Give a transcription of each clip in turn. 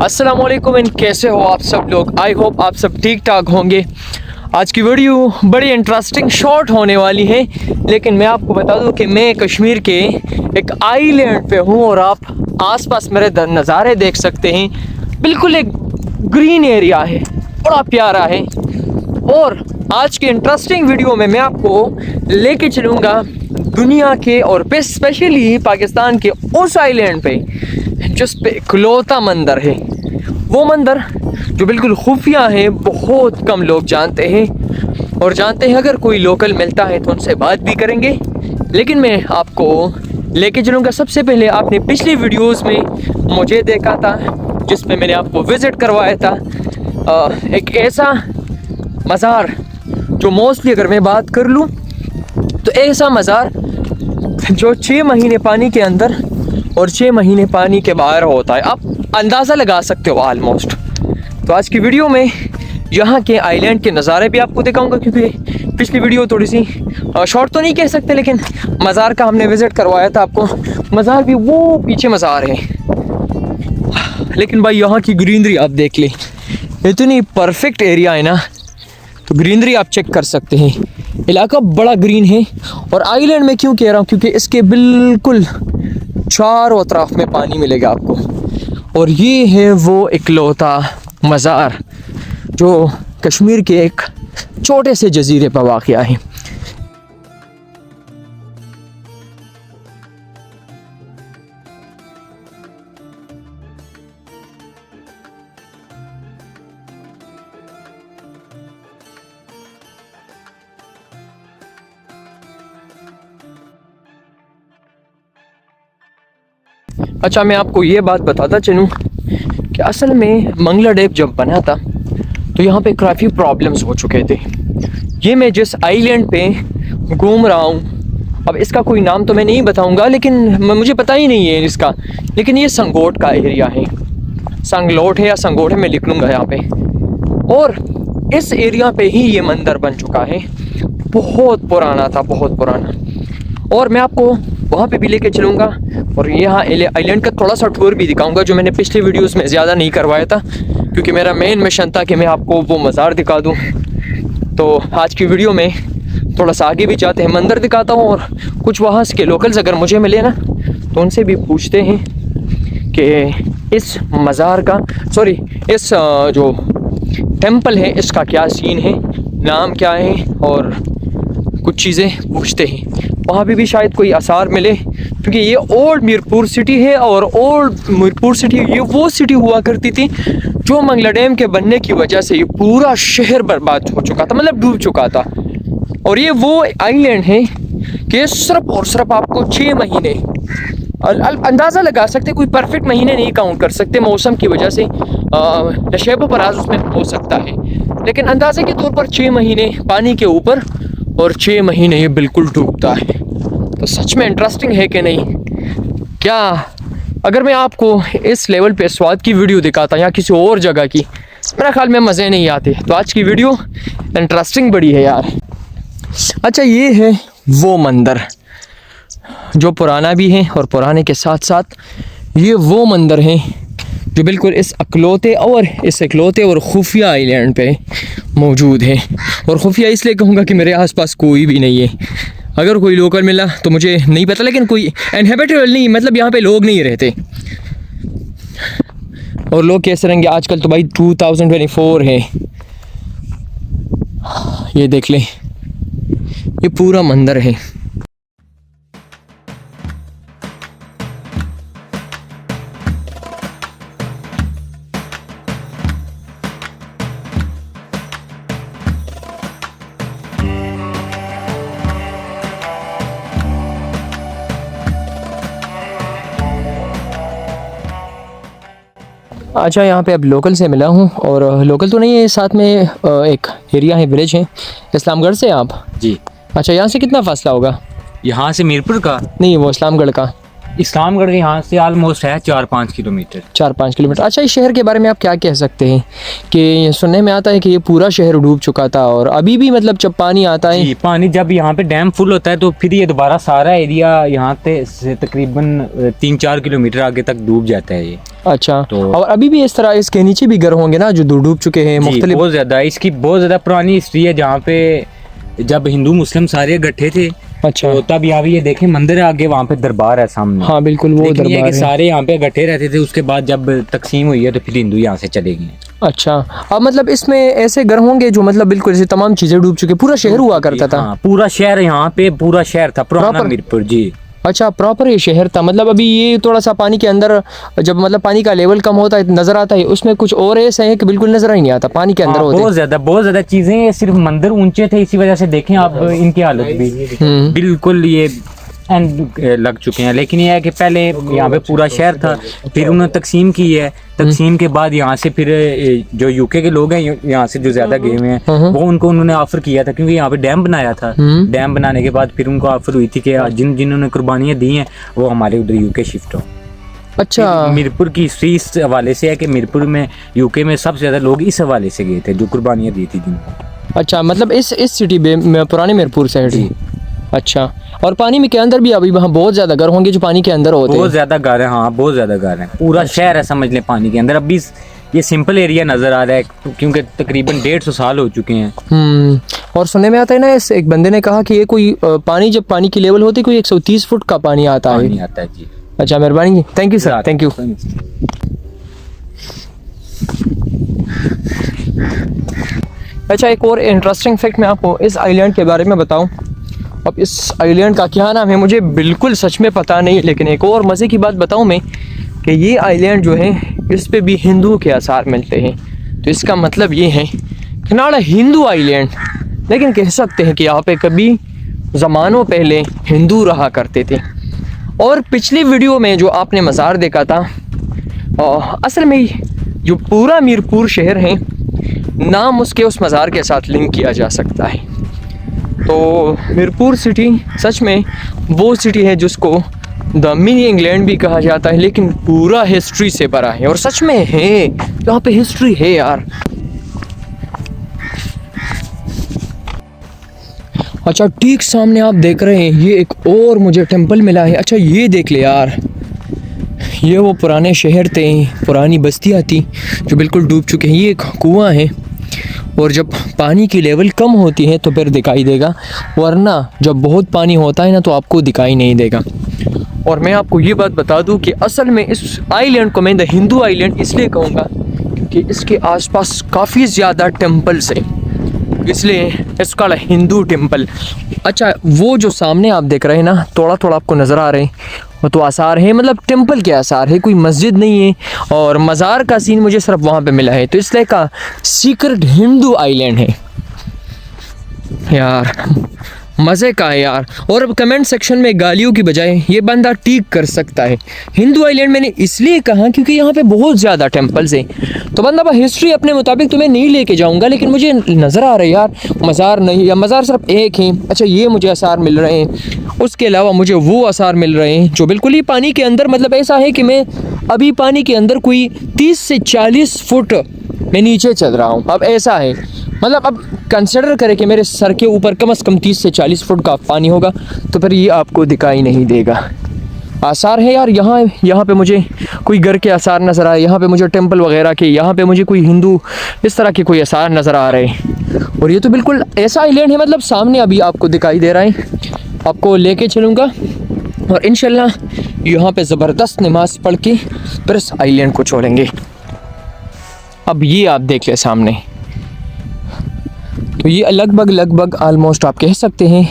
अस्सलाम वालेकुम एंड कैसे हो आप सब लोग। आई होप आप सब ठीक ठाक होंगे। आज की वीडियो बड़ी इंटरेस्टिंग शॉर्ट होने वाली है, लेकिन मैं आपको बता दूं कि मैं कश्मीर के एक आइलैंड पे हूँ और आप आसपास मेरे नज़ारे देख सकते हैं। बिल्कुल एक ग्रीन एरिया है, बड़ा प्यारा है। और आज की इंटरेस्टिंग वीडियो में मैं आपको लेके चलूँगा दुनिया के और स्पेशली पाकिस्तान के उस आइलैंड पे जिस पे इकलौता मंदिर है। वो मंदिर जो बिल्कुल खुफिया है, बहुत कम लोग जानते हैं और जानते हैं अगर कोई लोकल मिलता है तो उनसे बात भी करेंगे। लेकिन मैं आपको लेके चलूँगा। सबसे पहले आपने पिछली वीडियोस में मुझे देखा था जिसमें मैंने आपको विज़िट करवाया था एक ऐसा मज़ार जो मोस्टली अगर मैं बात कर लूँ तो ऐसा मज़ार जो 6 महीने पानी के अंदर और 6 महीने पानी के बाहर होता है। आप अंदाज़ा लगा सकते हो ऑलमोस्ट। तो आज की वीडियो में यहाँ के आइलैंड के नज़ारे भी आपको दिखाऊंगा, क्योंकि पिछली वीडियो थोड़ी सी शॉर्ट तो नहीं कह सकते, लेकिन मज़ार का हमने विज़िट करवाया था आपको। मज़ार भी वो पीछे मज़ार है, लेकिन भाई यहाँ की ग्रीनरी आप देख लें, इतनी परफेक्ट एरिया है ना। तो ग्रीनरी आप चेक कर सकते हैं, इलाका बड़ा ग्रीन है। और आइलैंड में क्यों कह रहा हूँ, क्योंकि इसके बिल्कुल चारों तरफ में पानी मिलेगा आपको। और ये है वो इकलौता मज़ार जो कश्मीर के एक छोटे से जजीरे पर वाक़या है। अच्छा, मैं आपको ये बात बताता चलूँ कि असल में मंगला डैम जब बना था तो यहाँ पे काफ़ी प्रॉब्लम्स हो चुके थे। ये मैं जिस आइलैंड पे घूम रहा हूँ, अब इसका कोई नाम तो मैं नहीं बताऊँगा, लेकिन मुझे पता ही नहीं है इसका, लेकिन ये संगोट का एरिया है। संगलोट है या संगोट है, मैं लिख लूँगा यहाँ पे। और इस एरिया पे ही ये मंदिर बन चुका है। बहुत पुराना था, बहुत पुराना। और मैं आपको वहाँ पे भी लेके चलूँगा और यहाँ आइलैंड का थोड़ा सा टूर भी दिखाऊंगा, जो मैंने पिछले वीडियोस में ज़्यादा नहीं करवाया था, क्योंकि मेरा मेन मिशन था कि मैं आपको वो मज़ार दिखा दूँ। तो आज की वीडियो में थोड़ा सा आगे भी जाते हैं, मंदिर दिखाता हूँ और कुछ वहाँ के लोकल्स अगर मुझे मिले ना तो उनसे भी पूछते हैं कि इस मज़ार का इस जो टेम्पल है इसका क्या सीन है, नाम क्या है, और कुछ चीज़ें पूछते हैं। वहाँ भी शायद कोई आसार मिले, क्योंकि ये ओल्ड मीरपुर सिटी है। और ओल्ड मीरपुर सिटी ये वो सिटी हुआ करती थी जो मंगला डैम के बनने की वजह से ये पूरा शहर बर्बाद हो चुका था, मतलब डूब चुका था। और ये वो आइलैंड है कि सिर्फ और सिर्फ आपको 6 महीने अंदाज़ा लगा सकते, कोई परफेक्ट महीने नहीं काउंट कर सकते, मौसम की वजह से नशेब पराज उसमें हो सकता है, लेकिन अंदाजे के तौर पर 6 महीने पानी के ऊपर और 6 महीने ये बिल्कुल डूबता है। तो सच में इंटरेस्टिंग है कि नहीं? क्या अगर मैं आपको इस लेवल पे स्वाद की वीडियो दिखाता या किसी और जगह की, मेरा ख्याल में मज़े नहीं आते। तो आज की वीडियो इंटरेस्टिंग बड़ी है यार। अच्छा, ये है वो मंदिर जो पुराना भी है और पुराने के साथ साथ ये वो मंदिर है जो बिल्कुल इस इकलौते और खुफिया आइलैंड पे मौजूद है। और खुफिया इसलिए कहूँगा कि मेरे आसपास कोई भी नहीं है। अगर कोई लोकल मिला तो मुझे नहीं पता, लेकिन कोई इनहेबिटेबल नहीं, मतलब यहाँ पे लोग नहीं रहते। और लोग कैसे रहेंगे आजकल, तो भाई 2024 है। ये देख लें, ये पूरा मंदिर है। अच्छा, यहाँ पे अब लोकल से मिला हूँ, और लोकल तो नहीं है, साथ में एक एरिया है, विलेज है। इस्लामगढ़ से आप? जी। अच्छा, यहाँ से कितना फासला होगा? यहाँ से मीरपुर का? नहीं, वो इस्लामगढ़ का। इस्लामगढ़ के यहाँ से ऑलमोस्ट है 4-5 किलोमीटर। 4-5 किलोमीटर। अच्छा, इस शहर के बारे में आप क्या कह सकते हैं कि सुनने में आता है कि ये पूरा शहर डूब चुका था और अभी भी मतलब जब पानी आता है, पानी जब यहाँ पे डैम फुल होता है तो फिर ये दोबारा सारा एरिया यहाँ से तकरीबन 3-4 किलोमीटर आगे तक डूब जाता है ये। अच्छा, तो और अभी भी इस तरह इसके नीचे भी घर होंगे ना जो डूब चुके हैं मुख्तलिफ? बहुत ज़्यादा, इसकी बहुत ज़्यादा पुरानी हिस्ट्री है। जहाँ पे जब हिंदू मुस्लिम सारे इकट्ठे थे, अच्छा, तो तब यहाँ पे ये देखें मंदिर है आगे, वहाँ पे दरबार है सामने। हाँ बिल्कुल, वो लेकिन ये दरबार कि है। सारे यहाँ पे इकट्ठे रहते थे। उसके बाद जब तकसीम हुई है तो फिर हिंदू यहाँ से चले गए। अच्छा, अब मतलब इसमें ऐसे घर होंगे जो मतलब बिल्कुल ऐसे तमाम चीजें डूब चुके, पूरा शहर हुआ करता था? हाँ, पूरा शहर, यहाँ पे पूरा शहर था पुराना प्रॉपर? मीरपुर जी। अच्छा, प्रॉपर ये शहर था। मतलब अभी ये थोड़ा सा पानी के अंदर, जब मतलब पानी का लेवल कम होता है नजर आता है, उसमें कुछ और ऐसे है कि बिल्कुल नजर ही नहीं आता, पानी के अंदर होते बहुत ज्यादा चीजें हैं। सिर्फ मंदिर ऊंचे थे, इसी वजह से देखें आप इनकी हालत भी बिल्कुल ये एंड लग चुके हैं। लेकिन ये है कि पहले यहाँ पे पूरा शहर था, फिर उन्होंने तकसीम की है। तकसीम के बाद यहाँ से फिर जो यूके के लोग हैं यहाँ से जो ज्यादा गए हुए हैं, वो उनको उन्होंने ऑफर किया था, क्योंकि यहाँ पे डैम बनाया था। डैम बनाने के बाद फिर उनको ऑफर हुई थी कि जिन्होंने कुर्बानियाँ दी हैं वो हमारे उधर यूके शिफ्ट हो। अच्छा, मीरपुर की हिस्ट्री इस हवाले से है कि मीरपुर में यूके में सबसे ज्यादा लोग इस हवाले से गए थे जो कुर्बानियाँ दी थी जिनको। अच्छा, मतलब इस सिटी में पुराने मीरपुर साइड। अच्छा, और पानी में के अंदर भी अभी वहाँ बहुत ज्यादा घर होंगे जो पानी के अंदर होते हैं? बहुत ज्यादा घर है, हाँ बहुत ज्यादा घर है। पूरा शहर है समझ लें पानी के अंदर। अभी ये सिंपल एरिया नजर आ रहा है क्योंकि तकरीबन 150 साल हो चुके हैं। और सुनने में आता है ना, इस एक बंदे ने कहा कि ये कोई पानी, जब पानी की लेवल होती है कोई 130 फुट का पानी आता है। पानी आता है जी। अच्छा, मेहरबानी, thank you sir, thank you. अच्छा, एक और इंटरेस्टिंग फैक्ट मैं आपको इस आइलैंड के बारे में बताऊं। अब इस आइलैंड का क्या नाम है मुझे बिल्कुल सच में पता नहीं, लेकिन एक और मज़े की बात बताऊं मैं कि ये आइलैंड जो है इस पे भी हिंदू के आसार मिलते हैं। तो इसका मतलब ये है कि नाड़ा हिंदू आइलैंड, लेकिन कह सकते हैं कि यहाँ पे कभी ज़मानों पहले हिंदू रहा करते थे। और पिछली वीडियो में जो आपने मज़ार देखा था, असल में जो पूरा मीरपुर शहर है नाम उसके उस मज़ार के साथ लिंक किया जा सकता है। तो मीरपुर सिटी सच में वो सिटी है जिसको द मिनी इंग्लैंड भी कहा जाता है, लेकिन पूरा हिस्ट्री से भरा है। और सच में है, यहाँ पे हिस्ट्री है यार। अच्छा, ठीक सामने आप देख रहे हैं ये एक और मुझे टेंपल मिला है। अच्छा, ये देख ले यार, ये वो पुराने शहर थे, पुरानी बस्तियाँ थी जो बिल्कुल डूब चुके हैं। ये एक कुआं है और जब पानी की लेवल कम होती है तो फिर दिखाई देगा, वरना जब बहुत पानी होता है ना तो आपको दिखाई नहीं देगा। और मैं आपको ये बात बता दूं कि असल में इस आइलैंड को मैं द हिंदू आइलैंड इसलिए कहूँगा क्योंकि इसके आसपास काफ़ी ज़्यादा टेम्पल्स हैं, इसलिए इसका हिंदू टेम्पल। अच्छा, वो जो सामने आप देख रहे हैं ना, थोड़ा थोड़ा आपको नज़र आ रहे हैं, वो तो आसार है, मतलब टेंपल के आसार है, कोई मस्जिद नहीं है। और मज़ार का सीन मुझे सिर्फ वहाँ पे मिला है, तो इसलिए का सीक्रेट हिंदू आइलैंड है यार। मज़े का है यार। और अब कमेंट सेक्शन में गालियों की बजाय ये बंदा टीक कर सकता है। हिंदू आइलैंड मैंने इसलिए कहा क्योंकि यहाँ पे बहुत ज़्यादा टेंपल्स हैं। तो बंदा हिस्ट्री अपने मुताबिक तुम्हें नहीं लेके जाऊँगा, लेकिन मुझे नज़र आ रहा है यार मज़ार नहीं, या मज़ार सिर्फ एक है। अच्छा, ये मुझे आसार मिल रहे हैं, उसके अलावा मुझे वो आसार मिल रहे हैं जो बिल्कुल ही पानी के अंदर, मतलब ऐसा है कि मैं अभी पानी के अंदर कोई 30 से 40 फुट मैं नीचे चल रहा हूँ। अब ऐसा है, मतलब अब कंसिडर करें कि मेरे सर के ऊपर कम से कम 30 से 40 फुट का पानी होगा, तो फिर ये आपको दिखाई नहीं देगा। आसार है यार, यहाँ पे मुझे कोई घर के आसार नज़र आए, यहाँ पे मुझे टेंपल वगैरह के, यहाँ पे मुझे कोई हिंदू इस तरह के कोई आसार नज़र आ रहे हैं। और ये तो बिल्कुल ऐसा आइलैंड है, मतलब सामने अभी आपको दिखाई दे रहा है। आपको लेके चलूँगा और इंशाल्लाह यहाँ पे ज़बरदस्त नमाज पढ़ के फिर इस आइलैंड को छोड़ेंगे। अब ये आप देख ले सामने, तो ये लगभग आलमोस्ट आप कह सकते हैं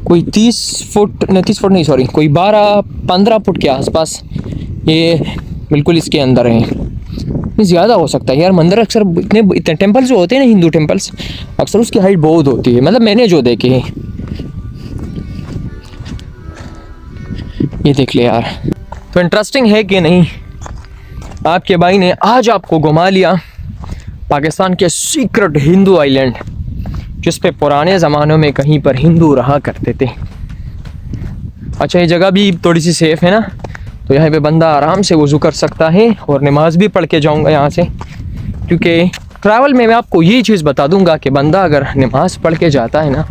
कोई 30 फुट नहीं सॉरी, कोई 12-15 फुट के आसपास ये बिल्कुल इसके अंदर है। ज़्यादा हो सकता है यार, मंदिर अक्सर इतने टेम्पल्स जो होते हैं ना, हिंदू टेम्पल्स, अक्सर उसकी हाइट बहुत होती है, मतलब मैंने जो देखे हैं। ये देख ले यार, तो इंटरेस्टिंग है कि नहीं। आपके भाई ने आज आपको घुमा लिया पाकिस्तान के सीक्रेट हिंदू आइलैंड, जिस पे पुराने ज़मानों में कहीं पर हिंदू रहा करते थे। अच्छा, ये जगह भी थोड़ी सी सेफ़ है ना, तो यहाँ पे बंदा आराम से वज़ू कर सकता है और नमाज भी पढ़ के जाऊँगा यहाँ से, क्योंकि ट्रैवल में मैं आपको यही चीज़ बता दूँगा कि बंदा अगर नमाज पढ़ के जाता है ना,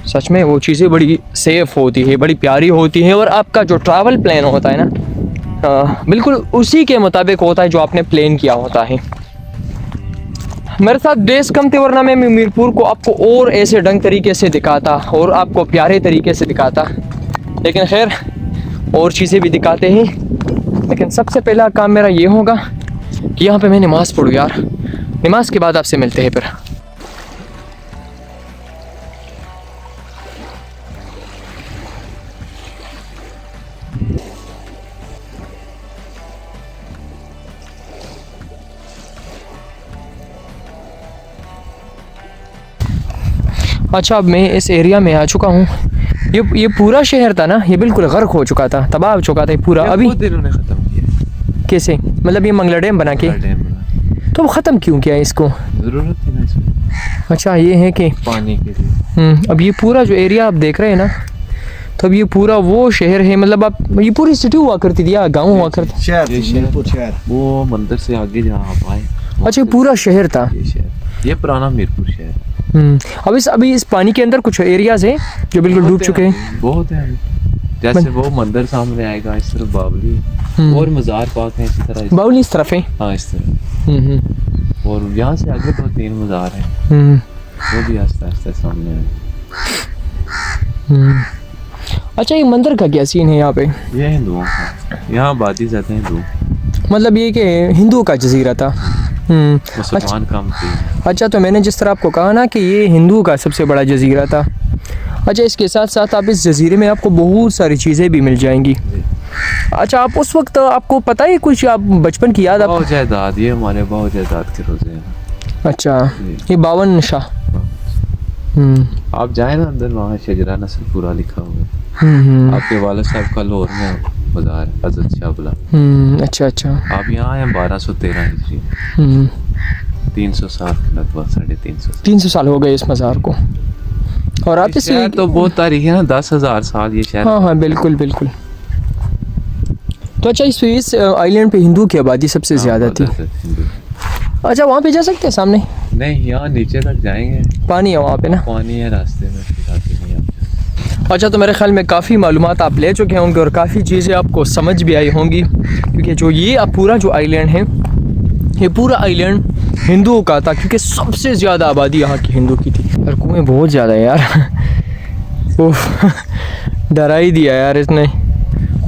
सच में वो चीज़ें बड़ी सेफ़ होती है, बड़ी प्यारी होती है, और आपका जो ट्रैवल प्लान होता है ना बिल्कुल उसी के मुताबिक होता है जो आपने प्लान किया होता है। मेरे साथ डेज कम थे, वरना मैं मीरपुर को आपको और ऐसे ढंग तरीके से दिखाता और आपको प्यारे तरीके से दिखाता, लेकिन खैर और चीज़ें भी दिखाते हैं। लेकिन सबसे पहला काम मेरा ये होगा कि यहाँ पे मैं नमाज़ पढ़ूँ यार। नमाज के बाद आपसे मिलते हैं फिर। अच्छा, अब मैं इस एरिया में आ चुका हूँ। ये पूरा शहर था ना, ये बिल्कुल गर्क हो चुका था, तबाह हो चुका था ये पूरा। अभी इन्होंने ख़त्म किया। कैसे? मतलब ये मंगला डैम बना के, तो वो ख़त्म क्यों किया इसको? ज़रूरत थी ना इसमें अच्छा, ये है कि पानी के लिए। अब ये पूरा जो एरिया आप देख रहे हैं ना, तो अब ये पूरा वो शहर है। मतलब आप, ये पूरी सिटी हुआ करती थी या गाँव हुआ करता? शहर वो मंदिर से आगे जहाँ आप आए। अच्छा, ये पूरा शहर था। ये शहर, ये पुराना मीरपुर शहर। अभी इस पानी के अंदर कुछ एरियाज हैं जो बिल्कुल डूब चुके हैं। बहुत है। जैसे वो मंदिर सामने आएगा, इस तरफ बावली और मज़ार पाक है इसी तरह। बावली इस तरफ है। हाँ, इस तरफ। और यहाँ से आगे 2-3 मज़ार हैं, वो भी आस्ते आस्ते सामने आए। अच्छा, ये मंदिर का क्या सीन है यहाँ पे? ये हिंदुओं का, यहाँ आबादी ज़्यादा हिंदू, मतलब ये कि हिंदुओं का जजीरा था। मुसलमान कम थे। अच्छा, तो मैंने जिस तरह आपको कहा ना कि ये हिंदुओं का सबसे बड़ा जजीरा था। अच्छा, इसके साथ साथ आप इस जजीरे में आपको बहुत सारी चीज़ें भी मिल जाएंगी। अच्छा, आप उस वक्त आपको पता है कुछ, आप बचपन की याद? बहुत जायदाद, ये हमारे बहुत जायदाद के रोज़े हैं। अच्छा, ये 52 शाह। आप जाए ना अंदर, वहाँ शजरा नस्ल पूरा लिखा हुआ है। आपके वालिद साहब का लाहौर में बाजार है, हज़रत शाह बुला। अच्छा अच्छा। आप यहाँ आए 1213 हिजरी, 300 साल लगभग, 350 300 साल हो गए इस मज़ार को। और आप इस तो बहुत तारीख है ना, 10,000 साल ये शहर। हाँ हाँ, बिल्कुल बिल्कुल। तो अच्छा, इस आइलैंड पे हिंदू की आबादी सबसे ज़्यादा थी। अच्छा, वहाँ पे जा सकते हैं सामने? नहीं, यहाँ नीचे तक जाएंगे, पानी है वहाँ पे ना? पानी है रास्ते में, फिर आगे नहीं आप। अच्छा, तो मेरे ख्याल में काफ़ी मालूमात आप ले चुके होंगे और काफ़ी चीज़ें आपको समझ भी आई होंगी, क्योंकि जो ये आप पूरा जो आइलैंड है, ये पूरा आइलैंड हिंदुओं का था, क्योंकि सबसे ज़्यादा आबादी यहाँ की हिंदू की थी। और कुएँ बहुत ज़्यादा है यार। ओह, डरा ही दिया यार इसने।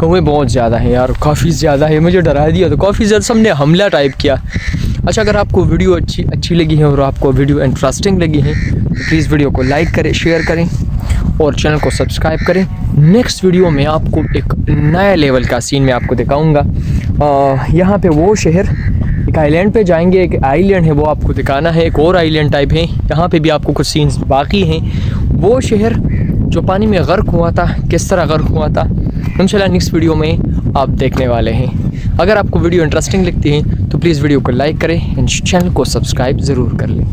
कुएँ बहुत ज़्यादा है यार, काफ़ी ज़्यादा है, मुझे डरा दिया। तो काफ़ी ज़्यादा सबने हमला टाइप किया। अच्छा, अगर आपको वीडियो अच्छी लगी है और आपको वीडियो इंटरेस्टिंग लगी है, तो प्लीज़ वीडियो को लाइक करें, शेयर करें और चैनल को सब्सक्राइब करें। नेक्स्ट वीडियो में आपको एक नया लेवल का सीन मैं आपको दिखाऊंगा। यहाँ पे वो शहर, एक आइलैंड पे जाएंगे, एक आइलैंड है वो आपको दिखाना है, एक और आइलैंड टाइप है, यहाँ पे भी आपको कुछ सीन्स बाकी हैं। वो शहर जो पानी में गर्क हुआ था, किस तरह गर्क हुआ था, इंशाल्लाह नेक्स्ट वीडियो में आप देखने वाले हैं। अगर आपको वीडियो इंटरेस्टिंग लगती है तो प्लीज़ वीडियो को लाइक करें एंड चैनल को सब्सक्राइब ज़रूर कर लें।